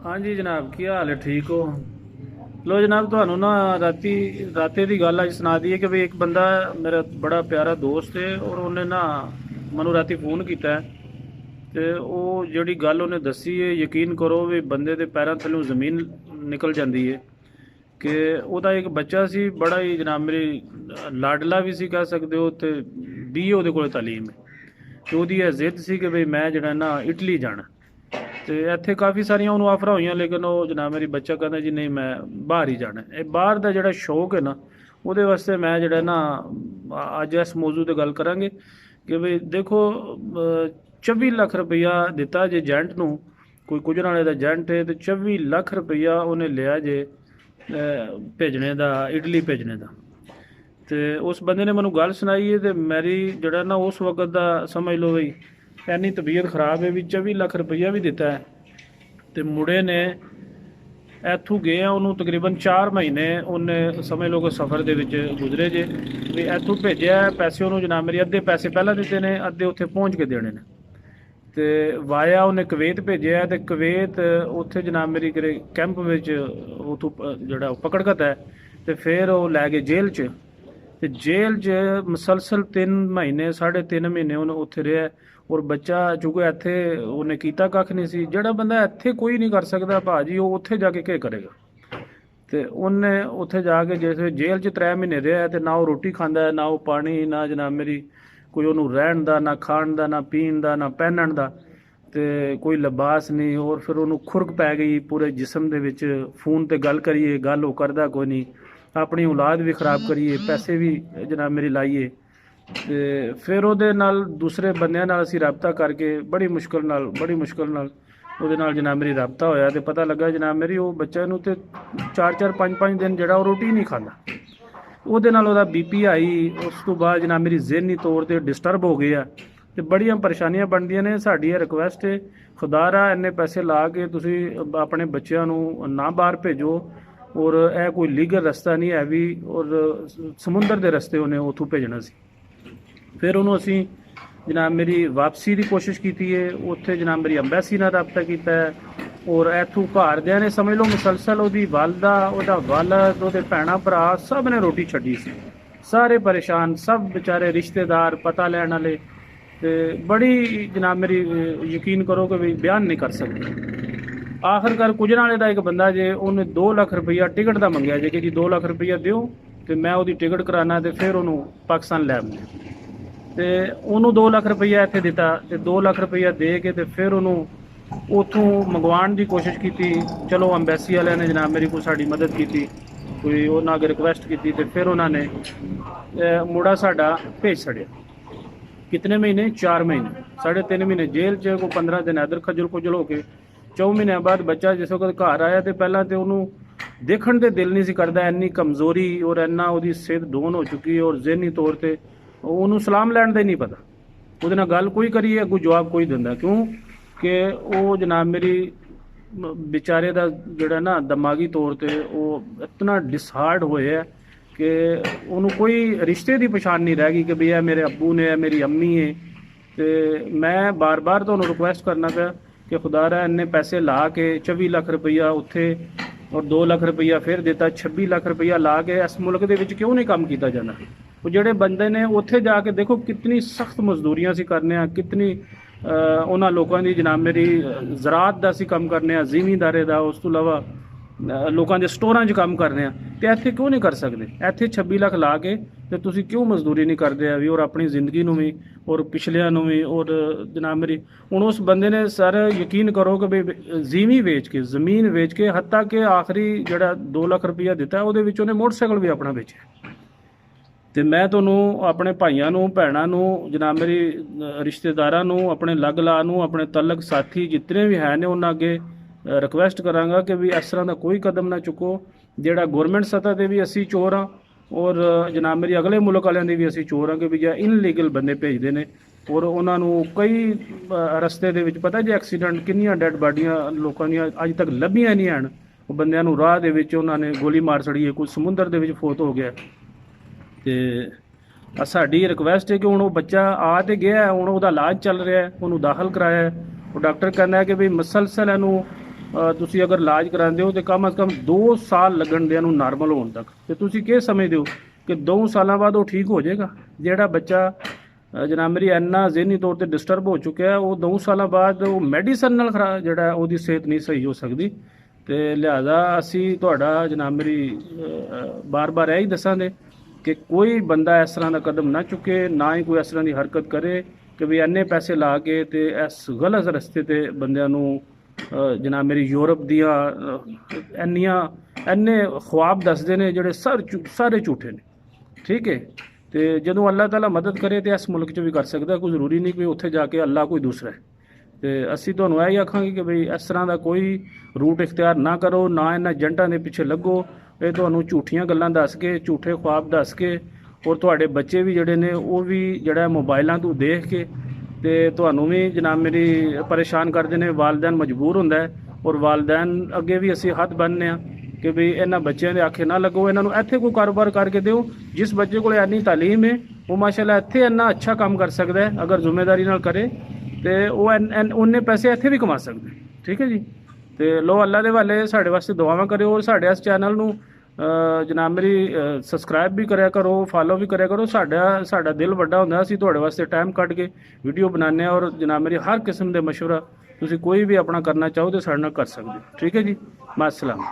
हाँ जी जनाब, की हाल है? ठीक हो? लो जनाब, ਤੁਹਾਨੂੰ ना राती की गल अज सुना दी है कि भाई एक बंदा मेरा बड़ा प्यारा दोस्त है और उन्हें ना ਮੈਨੂੰ राती फोन किया ਤੇ ਉਹ ਜਿਹੜੀ ਗੱਲ ਉਹਨੇ ਦੱਸੀ ਹੈ, ਯਕੀਨ ਕਰੋ ਵੀ ਬੰਦੇ ਦੇ ਪੈਰਾਂ ਥੱਲੋਂ ਜ਼ਮੀਨ ਨਿਕਲ ਜਾਂਦੀ ਹੈ। ਕਿ ਉਹਦਾ ਇੱਕ ਬੱਚਾ ਸੀ, ਬੜਾ ਹੀ ਜਨਾਬ ਮੇਰੀ ਲਾਡਲਾ ਵੀ ਸੀ ਕਹਿ ਸਕਦੇ ਹੋ, ਤੇ ਬੀ ਉਹਦੇ ਕੋਲ ਤਾਲੀਮ ਹੈ। ਤੇ ਉਹਦੀ ਇਹ ਜ਼ਿੱਦ ਸੀ ਕਿ ਬਈ ਮੈਂ ਜਿਹੜਾ ਨਾ ਇਟਲੀ ਜਾਣਾ। ਤੇ ਇੱਥੇ ਕਾਫੀ ਸਾਰੀਆਂ ਉਹਨੂੰ ਆਫਰਾਂ ਹੋਈਆਂ, ਲੇਕਿਨ ਉਹ ਜਨਾਬ ਮੇਰੀ ਬੱਚਾ ਕਹਿੰਦਾ ਜੀ ਨਹੀਂ, ਮੈਂ ਬਾਹਰ ਹੀ ਜਾਣਾ। ਇਹ ਬਾਹਰ ਦਾ ਜਿਹੜਾ ਸ਼ੌਕ ਹੈ ਨਾ, ਉਹਦੇ ਵਾਸਤੇ ਮੈਂ ਜਿਹੜਾ ਨਾ ਅੱਜ ਇਸ ਮੌਜੂ 'ਤੇ ਗੱਲ ਕਰਾਂਗੇ ਕਿ ਵੀ ਦੇਖੋ 24 ਲੱਖ ਰੁਪਈਆ ਦਿੱਤਾ ਜੇ ਏਜੰਟ ਨੂੰ, ਕੋਈ ਕੁਝਣ ਵਾਲੇ ਦਾ ਏਜੰਟ ਹੈ, ਤੇ 24 ਲੱਖ ਰੁਪਈਆ ਉਹਨੇ ਲਿਆ ਜੇ ਭੇਜਣੇ ਦਾ, ਇਟਲੀ ਭੇਜਣੇ ਦਾ। ਤੇ ਉਸ ਬੰਦੇ ਨੇ ਮੈਨੂੰ ਗੱਲ ਸੁਣਾਈ ਹੈ, ਤੇ ਮੇਰੀ ਜਿਹੜਾ ਨਾ ਉਸ ਵਕਤ ਦਾ ਸਮਝ ਲਓ ਬਈ ਇੰਨੀ ਤਬੀਅਤ ਖਰਾਬ ਹੈ ਵੀ 24 ਲੱਖ ਰੁਪਈਆ ਵੀ ਦਿੱਤਾ ਹੈ। ਤੇ ਮੁੰਡੇ ਨੇ ਇੱਥੋਂ ਗਏ ਆ, ਉਹਨੂੰ ਤਕਰੀਬਨ 4 ਮਹੀਨੇ ਉਹਨੇ ਸਮਝ ਲਓ ਕਿ ਸਫ਼ਰ ਦੇ ਵਿੱਚ ਗੁਜ਼ਰੇ ਜੇ। ਵੀ ਇੱਥੋਂ ਭੇਜਿਆ ਪੈਸੇ ਉਹਨੂੰ ਜਨਾਬ ਮੇਰੀ, ਅੱਧੇ ਪੈਸੇ ਪਹਿਲਾਂ ਦਿੱਤੇ ਨੇ, ਅੱਧੇ ਉੱਥੇ ਪਹੁੰਚ ਕੇ ਦੇਣੇ ਨੇ। ਤੇ ਵਾਇਆ ਉਹਨੇ ਕੁਵੈਤ ਭੇਜਿਆ, ਤੇ ਕੁਵੈਤ ਉੱਥੇ ਜਨਾਬ ਮੇਰੀ ਕਿਰੇ ਕੈਂਪ ਵਿੱਚ ਉੱਥੋਂ ਜਿਹੜਾ ਪਕੜਕਤ ਹੈ, ਤੇ ਫਿਰ ਉਹ ਲੈ ਗਏ ਜੇਲ੍ਹ 'ਚ। ਤੇ ਜੇਲ੍ਹ 'ਚ ਮੁਸਲਸਲ 3 ਮਹੀਨੇ 3.5 ਮਹੀਨੇ ਉਹਨੇ ਉੱਥੇ ਰਿਹਾ। ਔਰ ਬੱਚਾ ਚੂੰਕਿ ਇੱਥੇ ਉਹਨੇ ਕੀਤਾ ਕੱਖ ਨਹੀਂ ਸੀ। ਜਿਹੜਾ ਬੰਦਾ ਇੱਥੇ ਕੋਈ ਨਹੀਂ ਕਰ ਸਕਦਾ ਭਾਜੀ, ਉਹ ਉੱਥੇ ਜਾ ਕੇ ਕੀ ਕਰੇਗਾ? ਤੇ ਉਹਨੇ ਉੱਥੇ ਜਾ ਕੇ ਜਿਸ ਜੇਲ੍ਹ 'ਚ 3 ਮਹੀਨੇ ਰਿਹਾ, ਤੇ ਨਾ ਉਹ ਰੋਟੀ ਖਾਂਦਾ, ਨਾ ਉਹ ਪਾਣੀ, ਨਾ ਜਨਾਬ ਮੇਰੀ ਕੋਈ ਉਹਨੂੰ ਰਹਿਣ ਦਾ, ਨਾ ਖਾਣ ਦਾ, ਨਾ ਪੀਣ ਦਾ, ਨਾ ਪਹਿਨਣ ਦਾ, ਤੇ ਕੋਈ ਲਿਬਾਸ ਨਹੀਂ। ਔਰ ਫਿਰ ਉਹਨੂੰ ਖੁਰਕ ਪੈ ਗਈ ਪੂਰੇ ਜਿਸਮ ਦੇ ਵਿੱਚ। ਫੋਨ ਤੇ ਗੱਲ ਕਰੀਏ, ਗੱਲ ਉਹ ਕਰਦਾ ਕੋਈ ਨਹੀਂ। ਆਪਣੀ ਔਲਾਦ ਵੀ ਖਰਾਬ ਕਰੀਏ, ਪੈਸੇ ਵੀ ਜਨਾਬ ਮੇਰੀ ਲਾਈਏ। ਤੇ ਫਿਰ ਉਹਦੇ ਨਾਲ ਦੂਸਰੇ ਬੰਦਿਆਂ ਨਾਲ ਅਸੀਂ ਰਾਬਤਾ ਕਰਕੇ ਬੜੀ ਮੁਸ਼ਕਲ ਨਾਲ ਉਹਦੇ ਨਾਲ ਜਨਾਬ ਮੇਰੀ ਰਾਬਤਾ ਹੋਇਆ। ਤੇ ਪਤਾ ਲੱਗਾ ਜਨਾਬ ਮੇਰੀ ਉਹ ਬੱਚਾ ਨੂੰ ਤੇ 4-4 5-5 ਦਿਨ ਜਿਹੜਾ ਉਹ ਰੋਟੀ ਨਹੀਂ ਖਾਂਦਾ। ਉਹਦੇ ਨਾਲ ਉਹਦਾ BP ਆਈ। ਉਸ ਤੋਂ ਬਾਅਦ ਜਨਾਬ ਮੇਰੀ ਜ਼ਿਹਨੀ ਤੌਰ ਤੇ ਡਿਸਟਰਬ ਹੋ ਗਏ ਆ, ਤੇ ਬੜੀਆਂ ਪਰੇਸ਼ਾਨੀਆਂ ਬਣਦੀਆਂ ਨੇ। ਸਾਡੀ ਇਹ ਰਿਕੁਐਸਟ ਹੈ, ਖੁਦਾਰਾ ਇੰਨੇ ਪੈਸੇ ਲਾ ਕੇ ਤੁਸੀਂ ਆਪਣੇ ਬੱਚਿਆਂ ਨੂੰ ਨਾ ਬਾਹਰ ਭੇਜੋ। ਔਰ ਇਹ ਕੋਈ ਲੀਗਲ ਰਸਤਾ ਨਹੀਂ ਹੈ ਵੀ, ਔਰ ਸਮੁੰਦਰ ਦੇ ਰਸਤੇ ਉਹਨੇ ਉੱਥੋਂ ਭੇਜਣਾ ਸੀ। ਫਿਰ ਉਹਨੂੰ ਅਸੀਂ ਜਨਾਬ ਮੇਰੀ ਵਾਪਸੀ ਦੀ ਕੋਸ਼ਿਸ਼ ਕੀਤੀ ਹੈ। ਉੱਥੇ ਜਨਾਬ ਮੇਰੀ ਅੰਬੈਸੀ ਨਾਲ ਰਾਬਤਾ ਕੀਤਾ ਹੈ। ਔਰ ਇੱਥੋਂ ਘਰਦਿਆਂ ਨੇ ਸਮਝ ਲਓ ਮੁਸਲਸਲ ਉਹਦੀ ਵਾਲਦਾ, ਉਹਦਾ ਵਾਲਦ, ਉਹਦੇ ਭੈਣਾਂ ਭਰਾ ਸਭ ਨੇ ਰੋਟੀ ਛੱਡੀ ਸੀ। ਸਾਰੇ ਪਰੇਸ਼ਾਨ, ਸਭ ਵਿਚਾਰੇ ਰਿਸ਼ਤੇਦਾਰ, ਪਤਾ ਲੈਣ ਵਾਲੇ। ਤੇ ਬੜੀ ਜਨਾਬ ਮੇਰੀ ਯਕੀਨ ਕਰੋ ਕਿ ਵੀ ਬਿਆਨ ਨਹੀਂ ਕਰ ਸਕਦੇ। ਆਖਰਕਾਰ ਕੁਝਣ ਵਾਲੇ ਦਾ ਇੱਕ ਬੰਦਾ ਜੇ ਉਹਨੇ 2 ਲੱਖ ਰੁਪਈਆ ਟਿਕਟ ਦਾ ਮੰਗਿਆ ਜੇ ਕਿ ਜੀ 2 ਲੱਖ ਰੁਪਈਆ ਦਿਓ ਤੇ ਮੈਂ ਉਹਦੀ ਟਿਕਟ ਕਰਾਉਣਾ, ਤੇ ਫਿਰ ਉਹਨੂੰ ਪਾਕਿਸਤਾਨ ਲੈ ਆਉਂਦੇ। ਤੇ ਉਹਨੂੰ 2 ਲੱਖ ਰੁਪਈਆ ਇੱਥੇ ਦਿੱਤਾ, ਤੇ 2 ਲੱਖ ਰੁਪਈਆ ਦੇ ਕੇ ਤੇ ਫਿਰ ਉਹਨੂੰ ਉੱਥੋਂ ਮੰਗਵਾਉਣ ਦੀ ਕੋਸ਼ਿਸ਼ ਕੀਤੀ। ਚਲੋ ਅੰਬੈਸੀ ਵਾਲਿਆਂ ਨੇ ਜਨਾਬ ਮੇਰੀ ਕੋਈ ਸਾਡੀ ਮਦਦ ਕੀਤੀ, ਕੋਈ ਉਹਨਾਂ ਅੱਗੇ ਰਿਕੁਐਸਟ ਕੀਤੀ, ਤੇ ਫਿਰ ਉਹਨਾਂ ਨੇ ਮੁੰਡਾ ਸਾਡਾ ਭੇਜ ਛੱਡਿਆ। ਕਿਤਨੇ ਮਹੀਨੇ? 4 ਮਹੀਨੇ, 3.5 ਮਹੀਨੇ ਜੇਲ੍ਹ 'ਚ, ਕੋਈ 15 ਦਿਨ ਇੱਧਰ ਖੱਜਲ ਖੁਜਲ ਹੋ ਕੇ। 4 ਮਹੀਨਿਆਂ ਬਾਅਦ ਬੱਚਾ ਜਿਸ ਵਕਤ ਘਰ ਆਇਆ, ਤੇ ਪਹਿਲਾਂ ਤੇ ਉਹਨੂੰ ਦੇਖਣ ਤੇ ਦਿਲ ਨਹੀਂ ਸੀ ਕਰਦਾ, ਇੰਨੀ ਕਮਜ਼ੋਰੀ ਔਰ ਇੰਨਾ ਉਹਦੀ ਸਿਹਤ ਡਾਊਨ ਹੋ ਚੁੱਕੀ, ਔਰ ਜ਼ਿਹਨੀ ਤੌਰ ਤੇ ਉਹਨੂੰ ਸਲਾਮ ਲੈਣ ਦਾ ਹੀ ਨਹੀਂ ਪਤਾ। ਉਹਦੇ ਨਾਲ ਗੱਲ ਕੋਈ ਕਰੀਏ, ਅੱਗੋਂ ਜਵਾਬ ਕੋਈ ਦਿੰਦਾ ਕਿਉਂ? ਕਿ ਉਹ ਜਨਾਬ ਮੇਰੀ ਵਿਚਾਰੇ ਦਾ ਜਿਹੜਾ ਨਾ ਦਿਮਾਗੀ ਤੌਰ ਤੇ ਉਹ ਇਤਨਾ ਡਿਸਹਾਰਡ ਹੋਇਆ ਕਿ ਉਹਨੂੰ ਕੋਈ ਰਿਸ਼ਤੇ ਦੀ ਪਛਾਣ ਨਹੀਂ ਰਹਿ ਗਈ ਕਿ ਵੀ ਇਹ ਮੇਰੇ ਅੱਬੂ ਨੇ, ਇਹ ਮੇਰੀ ਅੰਮੀ ਹੈ। ਤੇ ਮੈਂ ਬਾਰ-ਬਾਰ ਤੁਹਾਨੂੰ ਰਿਕੁਐਸਟ ਕਰਨਾ ਪਿਆ ਕਿ ਖੁਦਾਰਾ ਇੰਨੇ ਪੈਸੇ ਲਾ ਕੇ 24 ਲੱਖ ਰੁਪਈਆ ਉੱਥੇ, ਔਰ 2 ਲੱਖ ਰੁਪਈਆ ਫਿਰ ਦਿੱਤਾ, 26 ਲੱਖ ਰੁਪਈਆ ਲਾ ਕੇ ਇਸ ਮੁਲਕ ਦੇ ਵਿੱਚ ਕਿਉਂ ਨਹੀਂ ਕੰਮ ਕੀਤਾ ਜਾਂਦਾ? ਉਹ ਜਿਹੜੇ ਬੰਦੇ ਨੇ ਉੱਥੇ ਜਾ ਕੇ ਦੇਖੋ ਕਿਤਨੀ ਸਖਤ ਮਜ਼ਦੂਰੀਆਂ ਅਸੀਂ ਕਰਨੇ ਆ, ਕਿਤਨੀ ਉਹਨਾਂ ਲੋਕਾਂ ਦੀ ਜਨਾਬ ਮੇਰੀ ਜ਼ਰਾਤ ਦਾ ਅਸੀਂ ਕੰਮ ਕਰਨੇ ਆ, ਜ਼ਿਮੀਂਦਾਰੇ ਦਾ, ਉਸ ਤੋਂ ਇਲਾਵਾ ਲੋਕਾਂ ਦੇ ਸਟੋਰਾਂ 'ਚ ਕੰਮ ਕਰਨੇ ਆ। ਤੇ ਇੱਥੇ ਕਿਉਂ ਨਹੀਂ ਕਰ ਸਕਦੇ? ਇੱਥੇ 26 ਲੱਖ ਲਾ ਕੇ ਤੇ ਤੁਸੀਂ ਕਿਉਂ ਮਜ਼ਦੂਰੀ ਨਹੀਂ ਕਰਦੇ ਆ ਵੀ, ਔਰ ਆਪਣੀ ਜ਼ਿੰਦਗੀ ਨੂੰ ਵੀ, ਔਰ ਪਿਛਲਿਆਂ ਨੂੰ ਵੀ। ਔਰ ਜਨਾਬ ਮੇਰੀ ਹੁਣ ਉਸ ਬੰਦੇ ਨੇ ਸਰ ਯਕੀਨ ਕਰੋ ਕਿ ਵੀ ਜ਼ਮੀਨ ਵੇਚ ਕੇ ਹੱਤਾ ਕਿ ਆਖਰੀ ਜਿਹੜਾ 2 ਲੱਖ ਰੁਪਈਆ ਦਿੱਤਾ ਉਹਦੇ ਵਿੱਚ ਉਹਨੇ ਮੋਟਰਸਾਈਕਲ ਵੀ ਆਪਣਾ ਵੇਚਿਆ। ਤੇ ਮੈਂ ਤੁਹਾਨੂੰ ਆਪਣੇ ਭਾਈਆਂ ਨੂੰ, ਭੈਣਾਂ ਨੂੰ, ਜਨਾਬ ਮੇਰੀ ਰਿਸ਼ਤੇਦਾਰਾਂ ਨੂੰ, ਆਪਣੇ ਲਗ-ਲਾ ਨੂੰ, ਆਪਣੇ ਤਲਕ ਸਾਥੀ ਜਿਤਨੇ ਵੀ ਹੈ ਨੇ ਉਹਨਾਂ ਅੱਗੇ ਰਿਕੁਐਸਟ ਕਰਾਂਗਾ ਕਿ ਵੀ ਇਸ ਤਰ੍ਹਾਂ ਦਾ ਕੋਈ ਕਦਮ ਨਾ ਚੁੱਕੋ ਜਿਹੜਾ ਗਵਰਨਮੈਂਟ ਸਤਹ ਤੇ ਵੀ ਅਸੀਂ ਚੋਰ ਹਾਂ, ਔਰ ਜਨਾਬ ਮੇਰੀ ਅਗਲੇ ਮੁਲਕ ਵਾਲਿਆਂ ਦੇ ਵੀ ਅਸੀਂ ਚੋਰ ਹਾਂ ਕਿ ਵੀ ਜਾਂ ਇਨਲੀਗਲ ਬੰਦੇ ਭੇਜਦੇ ਨੇ। ਔਰ ਉਹਨਾਂ ਨੂੰ ਕਈ ਰਸਤੇ ਦੇ ਵਿੱਚ ਪਤਾ ਜੇ ਐਕਸੀਡੈਂਟ, ਕਿੰਨੀਆਂ ਡੈਡ ਬਾਡੀਆਂ ਲੋਕਾਂ ਦੀਆਂ ਅੱਜ ਤੱਕ ਲੱਭੀਆਂ ਨਹੀਂ ਹਨ। ਉਹ ਬੰਦਿਆਂ ਨੂੰ ਰਾਹ ਦੇ ਵਿੱਚ ਉਹਨਾਂ ਨੇ ਗੋਲੀ ਮਾਰ ਛੜੀ ਹੈ, ਕੋਈ ਸਮੁੰਦਰ ਦੇ ਵਿੱਚ ਫੌਤ ਹੋ ਗਿਆ। ਤੇ ਸਾਡੀ ਰਿਕੁਐਸਟ ਹੈ ਕਿ ਹੁਣ ਉਹ ਬੱਚਾ ਆ ਤੇ ਗਿਆ, ਹੁਣ ਉਹਦਾ ਇਲਾਜ ਚੱਲ ਰਿਹਾ, ਉਹਨੂੰ ਦਾਖਲ ਕਰਾਇਆ। ਉਹ ਡਾਕਟਰ ਕਹਿੰਦਾ ਕਿ ਵੀ ਮੁਸਲਸਲ ਇਹਨੂੰ ਤੁਸੀਂ ਅਗਰ ਇਲਾਜ ਕਰਾਉਂਦੇ ਹੋ ਤੇ ਕਮ ਅਜ਼ ਕਮ 2 ਸਾਲ ਲੱਗਣਦਿਆਂ ਨੂੰ ਨਾਰਮਲ ਹੋਣ ਤੱਕ। ਤੇ ਤੁਸੀਂ ਕੀ ਸਮਝਦੇ ਹੋ ਕਿ 2 ਸਾਲਾਂ ਬਾਅਦ ਉਹ ਠੀਕ ਹੋ ਜਾਏਗਾ? ਜਿਹੜਾ ਬੱਚਾ ਜਨਾਬ ਮੇਰੀ ਇੰਨਾ ਜ਼ਹਿਨੀ ਤੌਰ ਤੇ ਡਿਸਟਰਬ ਹੋ ਚੁੱਕਿਆ, ਉਹ 2 ਸਾਲਾਂ ਬਾਅਦ ਉਹ ਮੈਡੀਸਨ ਨਾਲ ਜਿਹੜਾ ਉਹਦੀ ਸਿਹਤ ਨਹੀਂ ਸਹੀ ਹੋ ਸਕਦੀ। ਤੇ ਲਿਹਾਜ਼ਾ ਅਸੀਂ ਤੁਹਾਡਾ ਜਨਾਬ ਮੇਰੀ ਬਾਰ-ਬਾਰ ਇਹ ਹੀ ਦੱਸਾਂਗੇ ਕਿ ਕੋਈ ਬੰਦਾ ਇਸ ਤਰ੍ਹਾਂ ਦਾ ਕਦਮ ਨਾ ਚੁੱਕੇ, ਨਾ ਹੀ ਕੋਈ ਇਸ ਤਰ੍ਹਾਂ ਦੀ ਹਰਕਤ ਕਰੇ ਕਿ ਵੀ ਇੰਨੇ ਪੈਸੇ ਲਾ ਕੇ ਤੇ ਇਸ ਗਲਤ ਰਸਤੇ ਤੇ ਬੰਦਿਆਂ ਨੂੰ ਜਨਾਬ ਮੇਰੀ ਯੂਰਪ ਦੀਆਂ ਇੰਨੇ ਖੁਆਬ ਦੱਸਦੇ ਨੇ ਜਿਹੜੇ ਸਾਰੇ ਝੂਠੇ ਨੇ। ਠੀਕ ਹੈ, ਤੇ ਜਦੋਂ ਅੱਲਾਹ ਤਾਲਾ ਮਦਦ ਕਰੇ ਤੇ ਇਸ ਮੁਲਕ 'ਚ ਵੀ ਕਰ ਸਕਦਾ, ਕੋਈ ਜ਼ਰੂਰੀ ਨਹੀਂ ਕਿ ਉੱਥੇ ਜਾ ਕੇ ਅੱਲਾਹ ਕੋਈ ਦੂਸਰਾ ਹੈ। ਤੇ ਅਸੀਂ ਤੁਹਾਨੂੰ ਇਹ ਹੀ ਆਖਾਂਗੇ ਕਿ ਬਈ ਇਸ ਤਰ੍ਹਾਂ ਦਾ ਕੋਈ ਰੂਟ ਇਖਤਿਆਰ ਨਾ ਕਰੋ, ਨਾ ਇਹਨਾਂ ਏਜੰਟਾਂ ਦੇ ਪਿੱਛੇ ਲੱਗੋ। ਇਹ ਤੁਹਾਨੂੰ ਝੂਠੀਆਂ ਗੱਲਾਂ ਦੱਸ ਕੇ, ਝੂਠੇ ਖੁਆਬ ਦੱਸ ਕੇ, ਔਰ ਤੁਹਾਡੇ ਬੱਚੇ ਵੀ ਜਿਹੜੇ ਨੇ ਉਹ ਵੀ ਜਿਹੜਾ ਮੋਬਾਈਲਾਂ ਤੋਂ ਦੇਖ ਕੇ ਤੇ ਤੁਹਾਨੂੰ ਵੀ ਜਨਾਬ ਮੇਰੀ ਪਰੇਸ਼ਾਨ ਕਰਦੇ ਨੇ। ਵਾਲਦੈਨ ਮਜਬੂਰ ਹੁੰਦਾ ਹੈ, ਔਰ ਵਾਲਦੈਨ ਅੱਗੇ ਵੀ ਅਸੀਂ ਹੱਥ ਬੰਨ੍ਹਦੇ ਹਾਂ ਕਿ ਵੀ ਇਹਨਾਂ ਬੱਚਿਆਂ ਦੇ ਆਖੇ ਨਾ ਲੱਗੋ, ਇਹਨਾਂ ਨੂੰ ਇੱਥੇ ਕੋਈ ਕਾਰੋਬਾਰ ਕਰਕੇ ਦਿਓ। ਜਿਸ ਬੱਚੇ ਕੋਲ ਇੰਨੀ ਤਾਲੀਮ ਹੈ ਉਹ ਮਾਸ਼ਾਅੱਲਾ ਇੱਥੇ ਇੰਨਾ ਅੱਛਾ ਕੰਮ ਕਰ ਸਕਦਾ ਹੈ, ਅਗਰ ਜ਼ਿੰਮੇਵਾਰੀ ਨਾਲ ਕਰੇ ਤੇ ਉਹ ਉਹਨੇ ਪੈਸੇ ਇੱਥੇ ਵੀ ਕਮਾ ਸਕਦੇ। ਠੀਕ ਹੈ ਜੀ, ਤੇ ਲੋ ਅੱਲਾ ਦੇ ਵਾਲੇ ਸਾਡੇ ਵਾਸਤੇ ਦੁਆਵਾਂ ਕਰਿਓ, ਔਰ ਸਾਡੇ ਇਸ ਚੈਨਲ ਨੂੰ ਜਨਾਬ ਮੇਰੀ ਸਬਸਕ੍ਰਾਈਬ ਵੀ ਕਰਿਆ ਕਰੋ, ਫਾਲੋ ਵੀ ਕਰਿਆ ਕਰੋ। ਸਾਡਾ ਦਿਲ ਵੱਡਾ ਹੁੰਦਾ, ਅਸੀਂ ਤੁਹਾਡੇ ਵਾਸਤੇ ਟਾਈਮ ਕੱਢ ਕੇ ਵੀਡੀਓ ਬਣਾਉਂਦੇ ਹਾਂ, ਔਰ ਜਨਾਬ ਮੇਰੀ ਹਰ ਕਿਸਮ ਦੇ ਮਸ਼ਵਰਾ ਤੁਸੀਂ ਕੋਈ ਵੀ ਆਪਣਾ ਕਰਨਾ ਚਾਹੋ ਤਾਂ ਸਾਡੇ ਨਾਲ ਕਰ ਸਕਦੇ ਹੋ। ਠੀਕ ਹੈ ਜੀ, ਮਾਅ ਸਲਾਮ।